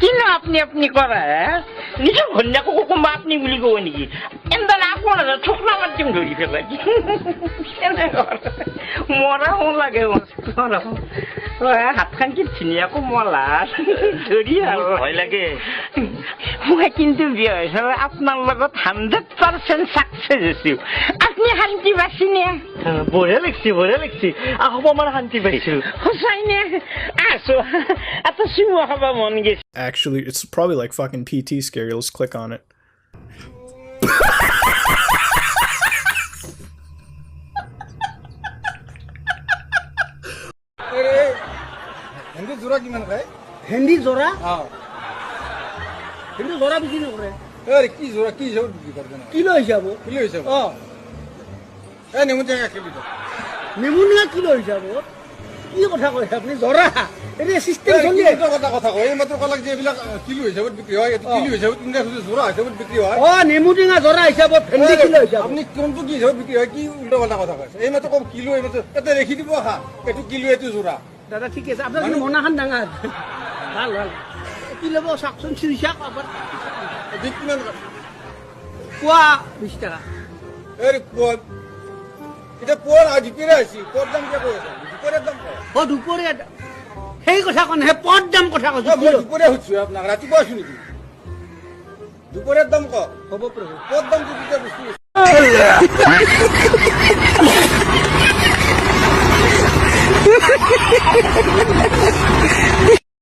কিনো আপনি আপনি কৰে নিজে ঘন্যাকো কোনোবা আপনি বুলি কব নেকি এনে আপোনাৰ ঠোকনা মাতিম ধৰি পেলাই মৰাও লাগে হাতখন কি ধুনীয়াকৈ মলা ধৰি আৰু ভয় লাগে মই কিন্তু বিয়া হৈছে আপোনাৰ লগত 100% চাকচেছ হৈছো আপুনি শান্তি পাইছেনে বঢ়িয়া লাগছি আকৌ আমাৰ শান্তি পাইছো সঁচাই নে আছো এটা চুমা খাব মন গৈছে. Actually, it's probably like fucking PT scary. Let's click on it. Hindi জোৰা কিমান খায়? হিন্দী জোৰা অ' হিন্দী জোৰা বিক্ৰী নকৰে কি জোৰা কি হিচাপত বিক্ৰী কৰে? কিলো হিচাপ কিলো হিচাপ? অঁ এই নেমু টেঙা কেবিধ? নেমুনিয়া কিলো হিচাপত কি কথা কৈছে আপুনি জোৰা এতিয়া চিষ্টেম চলি আছে. কথা কয় এই মাত্ৰ ক'লাক যে এইবিলাক কিলো হিচাপত বিক্ৰী হয় কিলো হিচাপত জোৰা হিচাপত বিক্ৰী হয় নেমু টেঙা জোৰা হিচাপত ভেন্দি কিলো হিচাপত আপুনি কোনটো কি হিচাপত বিক্ৰী হয় কি উল্টা পাল্টা কথা কৈছে এই মাত্ৰ কম কিলো এই মাত্ৰ এটা ৰেখি দিব হা এইটো কিলো এইটো জোৰা. দাদা ঠিক আছে আপোনাৰ কিন্তু মনাখন ডাঙৰ ভাল ভাল কি ল'ব চাওকচোন চিৰি চাওক আবাৰ কিমান পোৱা 20 টকা এই পোৱা এতিয়া পোৱাৰ আজি পেৰে আছে পোৱাৰ দাম কিয় কৈ আছে দুপৰীয়াৰ দাম কয় দুপৰীয়া সেই কথা কোন হে পদ দাম কথা কৈছো মই দুপৰীয়া সুধিছো আপোনাক ৰাতিপুৱা আছো নেকি দুপৰীয়াৰ দাম কওক হ'ব প্ৰভু পদ দাম দুটা বস্তু